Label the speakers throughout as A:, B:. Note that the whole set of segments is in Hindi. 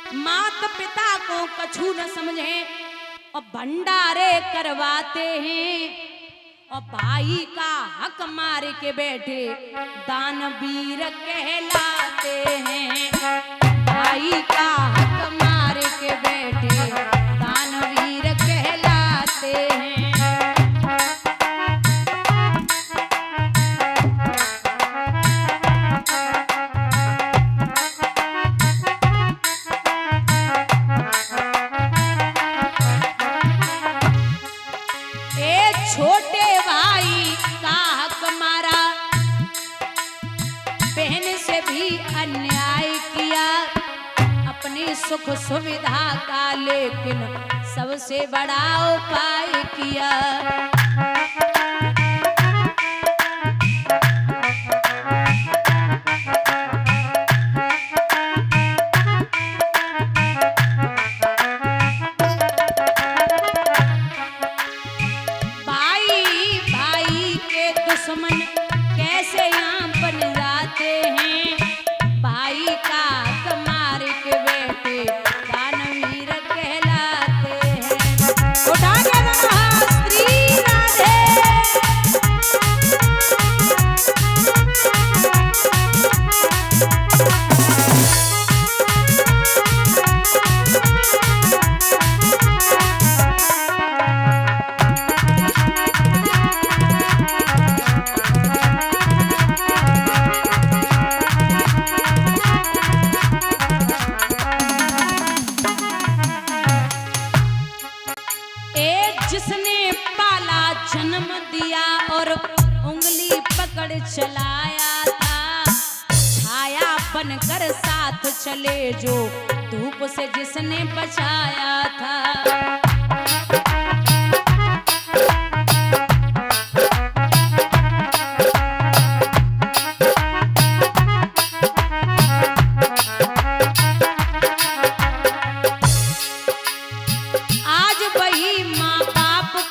A: माता पिता को कछु न समझे और भंडारे करवाते हैं और भाई का हक मार के बैठे दानवीर कहलाते हैं। भाई का हक मार के बैठे दानवीर कहलाते हैं। छोटे भाई का हक मारा, बहन से भी अन्याय किया, अपनी सुख सुविधा का लेकिन सबसे बड़ा उपाय किया। दुश्मन कैसे यहाँ बन जाते हैं, भाई का हक मार के बेटे दानवीर कहलाते हैं। उठा के श्री राधे। जिसने पाला जन्म दिया और उंगली पकड़ चलाया था, छाया बनकर साथ चले जो धूप से जिसने बचाया था।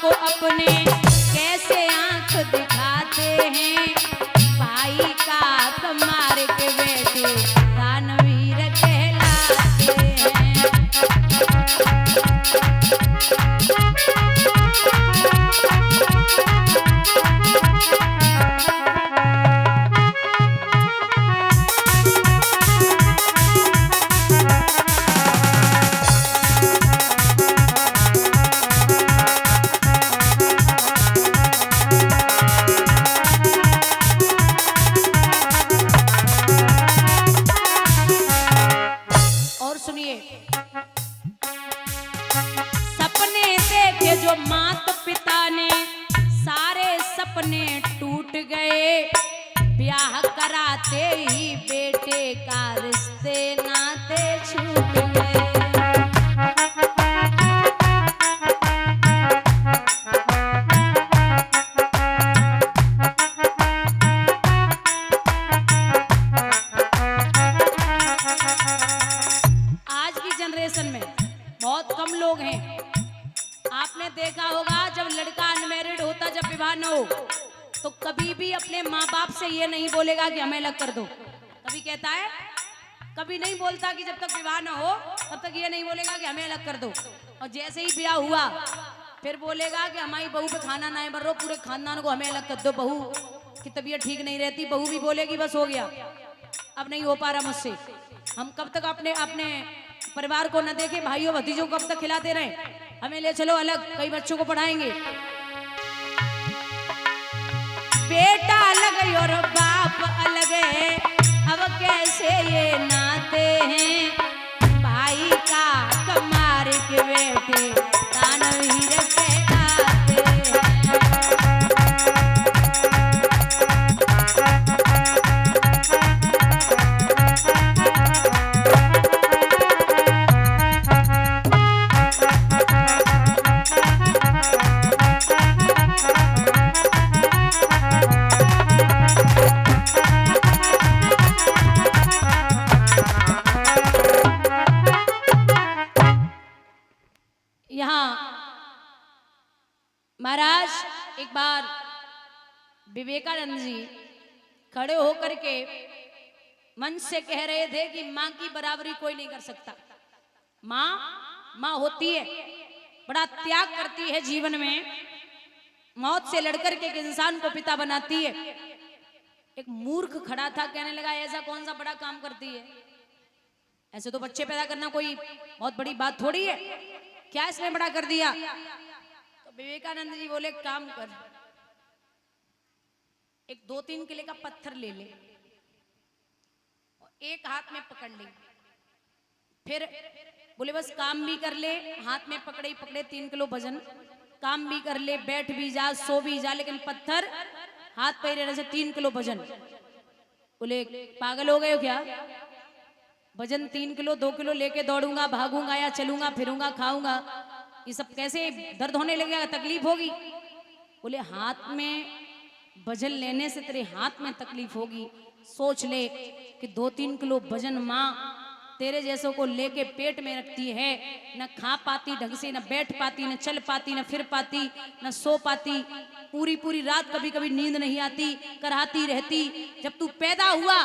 A: अपने कैसे आंख दिखाते हैं, भाई का हक मार के बेटे दानवीर कहलाते हैं। सपने देखे जो माता पिता ने सारे सपने टूट गए, ब्याह कराते ही बेटे का रिश्ते नाते छूट गए। आज की जनरेशन में बहुत कम लोग हैं। आपने देखा होगा जब लड़का अनमैरिड होता, जब विवाह न हो, तो कभी भी अपने माँ बाप से ये नहीं बोलेगा कि हमें अलग कर दो। कभी कहता है? कभी नहीं बोलता कि जब तक विवाह न हो तब तक ये नहीं बोलेगा कि हमें अलग कर दो। और जैसे ही ब्याह हुआ फिर बोलेगा कि हमारी बहू पे खाना ना बन, पूरे खानदान को हमें अलग कर दो, बहू की तबीयत ठीक नहीं रहती। बहू भी बोलेगी बस हो गया, अब नहीं हो पा रहा मुझसे। हम कब तक अपने अपने परिवार को न देखे, भाइयों भतीजों को कब तक खिलाते रहे? हमें ले चलो अलग, कई बच्चों को पढ़ाएंगे। बेटा अलग और बाप अलग है, अब कैसे ये नाते हैं, भाई का हक मार के बेटे दानवीर कहलाते हैं। महाराज एक बार विवेकानंद जी खड़े होकर के मन से कह रहे थे कि मां की बराबरी कोई नहीं कर सकता। माँ माँ होती है, बड़ा त्याग करती है जीवन में, मौत से लड़कर के एक इंसान को पिता बनाती है। एक मूर्ख खड़ा था, कहने लगा ऐसा कौन सा बड़ा काम करती है, ऐसे तो बच्चे पैदा करना कोई बहुत बड़ी बात थोड़ी है, क्या इसने बड़ा कर दिया। तो विवेकानंद जी बोले काम कर, एक 2-3 किलो का पत्थर ले ले, एक हाथ में पकड़ ले, फिर बोले बस काम भी कर ले, हाथ में पकड़े ही पकड़े 3 किलो वजन, काम भी कर ले, बैठ भी जा, सो भी जा, लेकिन पत्थर हाथ पे रहने से 3 किलो वजन। बोले पागल हो गए हो क्या, वजन 3 किलो 2 किलो लेके दौड़ूंगा, भागूंगा या चलूंगा, फिरूंगा, खाऊंगा, ये सब कैसे दर्द होने लगेगा, तकलीफ होगी। बोले हाथ में वजन लेने से तेरे हाथ में तकलीफ होगी, सोच ले कि 2-3 किलो वजन माँ तेरे जैसों को लेके पेट में रखती है, न खा पाती ढंग से, न बैठ पाती, न चल पाती, न फिर पाती, न सो पाती, पूरी पूरी रात कभी कभी नींद नहीं आती, कराहती रहती। जब तू पैदा हुआ,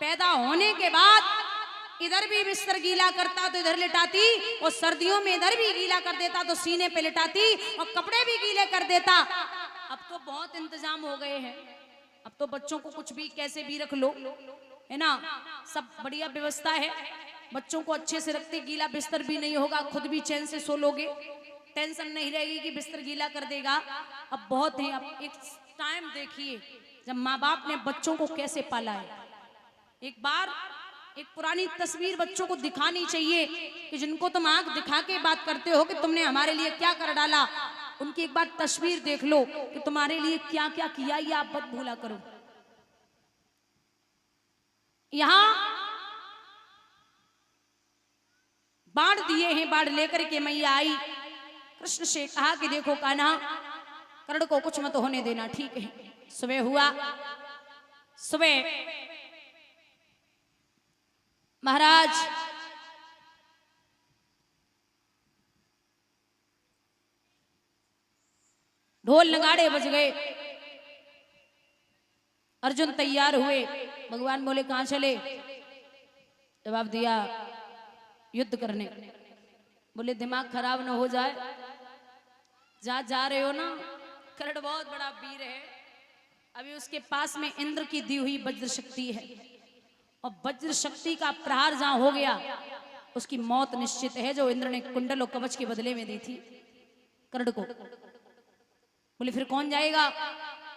A: पैदा होने के बाद इधर भी बिस्तर गीला करता तो इधर लिटाती, और सर्दियों में इधर भी गीला कर देता तो सीने पे लिटाती, और कपड़े भी गीले कर देता। अब तो बहुत इंतजाम हो गए हैं, अब तो बच्चों को कुछ भी कैसे भी रख लो, है ना, सब बढ़िया व्यवस्था है, बच्चों को अच्छे से रखते, गीला बिस्तर भी नहीं होगा, खुद भी चैन से सो लोगे, टेंशन नहीं रहेगी कि बिस्तर गीला कर देगा। अब बहुत है, अब एक टाइम देखिए जब माँ बाप ने बच्चों को कैसे पाला है। एक बार एक पुरानी तस्वीर बच्चों को दिखानी चाहिए कि जिनको तुम आंख दिखा के बात करते हो कि तुमने हमारे लिए क्या कर डाला, उनकी एक बार तस्वीर देख लो कि तुम्हारे लिए क्या क्या किया, ये आप मत भूला करो। यहां बाढ़ दिए हैं, बाढ़ लेकर के मैया आई, कृष्ण से कहा कि देखो कान्हा, कर्ण को कुछ मत होने देना, ठीक है। सुबह हुआ, सुबह महाराज ढोल नगाड़े बज गए, अर्जुन तैयार हुए, भगवान बोले कहां चले, जवाब दिया युद्ध करने। बोले दिमाग खराब ना हो जाए, जा रहे हो ना, कर्ण बहुत बड़ा वीर है, अभी उसके पास में इंद्र की दी हुई वज्र शक्ति है, और वज्र शक्ति का प्रहार जहां हो गया उसकी मौत निश्चित है, जो इंद्र ने कुंडल और कवच के बदले में दी थी कर्ण को। बोले फिर कौन जाएगा,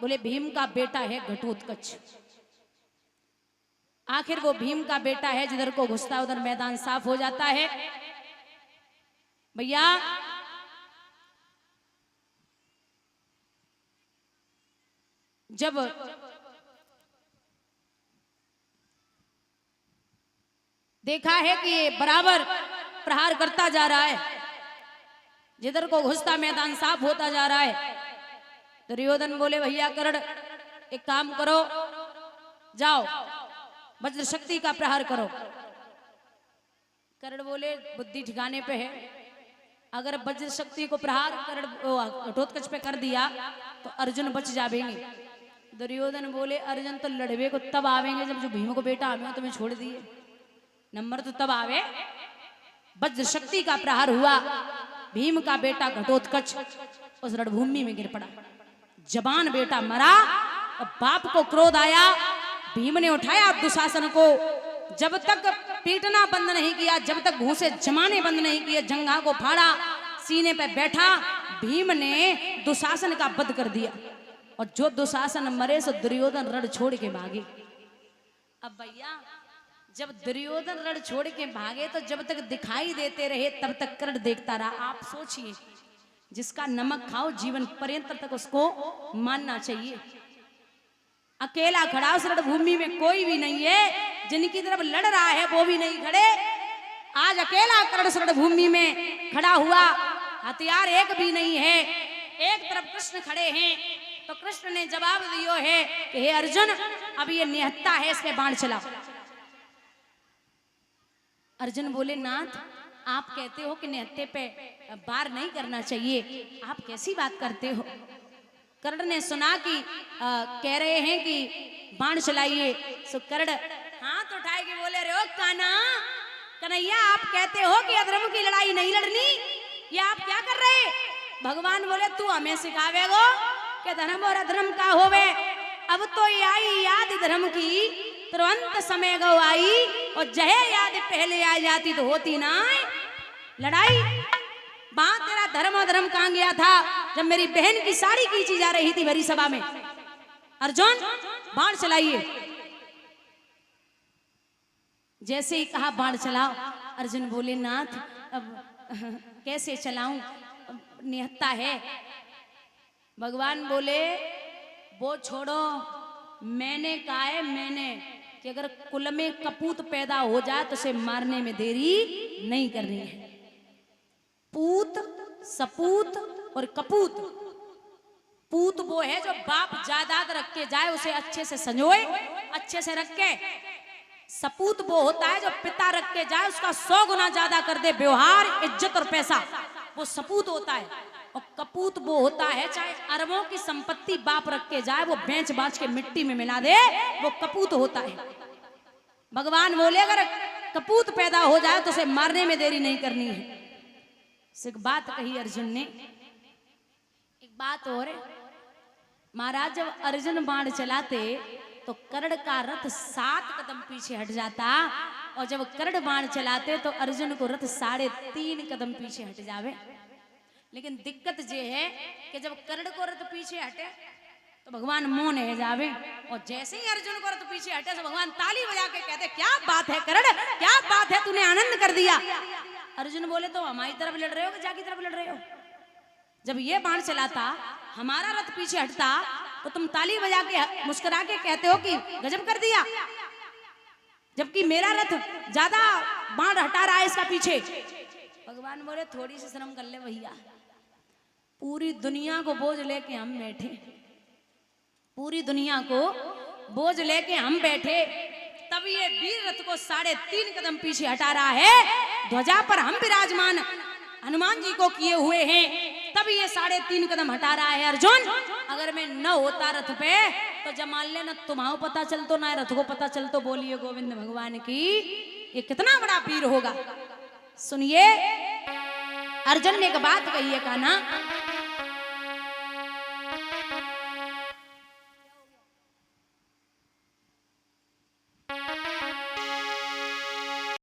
A: बोले भीम का बेटा है घटोत्कच। आखिर वो भीम का बेटा है, जिधर को घुसता उधर मैदान साफ हो जाता है। भैया जब देखा है कि ये बराबर प्रहार करता जा रहा है, जिधर को घुसता मैदान साफ होता जा रहा है, दुर्योधन बोले भैया कर्ण एक काम करो, जाओ वज्र शक्ति का प्रहार करो। कर्ण बोले बुद्धि ठिकाने पे है, अगर वज्र शक्ति को प्रहार घटोत्कच पे कर दिया तो अर्जुन बच जावेंगे। दुर्योधन बोले अर्जुन तो लड़वे को तब आवेंगे जब जो भीम को बेटा हमें तुम्हें छोड़ दिए, नंबर तो तब आवे। वज्र शक्ति का प्रहार हुआ, भीम का बेटा घटोत्कच उस रणभूमि में गिर पड़ा, जवान बेटा मरा, और बाप को क्रोध आया, भीम ने उठाया दुशासन को, जब तक पीटना बंद नहीं किया, जब तक घूंसे जमाने बंद नहीं किए, जंघा को फाड़ा, सीने पे बैठा, भीम ने दुशासन का वध कर दिया, और जो दुशासन मरे सो दुर्योधन रण छोड़ के भागे। अब भैया जब दुर्योधन रण छोड़ के भागे तो जब तक दिखाई देते रहे तब तक कर्ण देखता रहा। आप सोचिए, जिसका नमक खाओ जीवन पर्यंत तक उसको मानना चाहिए। अकेला खड़ा उस रणभूमि में कोई भी नहीं है, जिनकी तरफ लड़ रहा है वो भी नहीं खड़े। आज अकेला कर्ण रणभूमि में खड़ा हुआ, हथियार एक भी नहीं है, एक तरफ कृष्ण खड़े हैं, तो कृष्ण ने जवाब दियो है कि हे अर्जुन अब ये निहत्था है, इस पे बाण चलाओ। अर्जुन बोले नाथ आप कहते हो कि निहत्थे पे वार नहीं करना चाहिए, आप कैसी बात करते हो। कर्ण ने सुना कि कह रहे हैं कि बाण चलाइए, सो कर्ण हाथ उठाए के बोले रे ओ कान्हा कन्हैया आप कहते हो कि अधर्म की लड़ाई नहीं लड़नी, ये आप क्या कर रहे? भगवान बोले तू हमें सिखावेगो कि धर्म और अधर्म का होवे। अब तो ये आई याद धर्म की, तुरंत समय गो आई, और जहे याद पहले आ जाती तो होती ना लड़ाई। वहां तेरा धर्म और धर्म कहां गया था जब मेरी बहन की साड़ी खींची जा रही थी भरी सभा में? अर्जुन बाण चलाइए। जैसे ही कहा बाण चलाओ, अर्जुन बोले नाथ अब कैसे चलाऊं, निहत्ता है। भगवान बोले वो छोड़ो, मैंने कहा है मैंने कि अगर कुल में कपूत पैदा हो जाए तो उसे मारने में देरी नहीं करनी है। पूत, सपूत और कपूत। पूत वो है जो बाप जायदाद रख के जाए, उसे अच्छे से संजोए, अच्छे से रख के। सपूत वो होता है जो पिता रख के जाए, उसका 100 गुना ज्यादा कर दे व्यवहार, इज्जत और पैसा, वो सपूत होता है। और कपूत वो होता है चाहे अरबों की संपत्ति बाप रख के जाए, वो बेच बाच के मिट्टी में मिला दे, वो कपूत होता है। भगवान बोले अगर कपूत पैदा हो जाए तो उसे मारने में देरी नहीं करनी है। एक बात कही अर्जुन ने, एक बात और, महाराज जब अर्जुन बाण चलाते तो कर्ण का रथ 7 कदम पीछे हट जाता, और जब कर्ण बाण चलाते तो अर्जुन को रथ 3.5 कदम पीछे हट जावे। लेकिन दिक्कत ये है कि जब कर्ण को रथ पीछे हटे तो भगवान मोह नहीं जावे, और जैसे ही अर्जुन को रथ पीछे हटे तो भगवान ताली बजा के कहते क्या बात है कर्ण, क्या बात है, तूने आनंद कर दिया। अर्जुन बोले तो हमारी तरफ लड़ रहे हो कि जाकी तरफ लड़ रहे हो? जब ये बाण चलाता, हमारा रथ पीछे हटता तो तुम ताली बजा के मुस्कुरा के कहते हो कि गजब कर दिया, जबकि मेरा रथ ज्यादा बाण हटा रहा है इसका पीछे। भगवान बोले थोड़ी सी शर्म कर ले भैया, पूरी दुनिया को बोझ लेके हम बैठे, पूरी दुनिया को बोझ लेके हम बैठे, तब ये वीर रथ को 3.5 कदम पीछे हटा रहा है। ध्वजा पर हम विराजमान हनुमान जी को किए हुए हैं, तब ये 3.5 कदम हटा रहा है। अर्जुन अगर मैं न होता रथ पे तो जब मान ले न तुम्हारा पता चलतो ना रथ को पता चलतो, बोलिए गोविंद भगवान की, ये कितना बड़ा वीर होगा। सुनिए अर्जुन ने एक बात कही है, कहा ना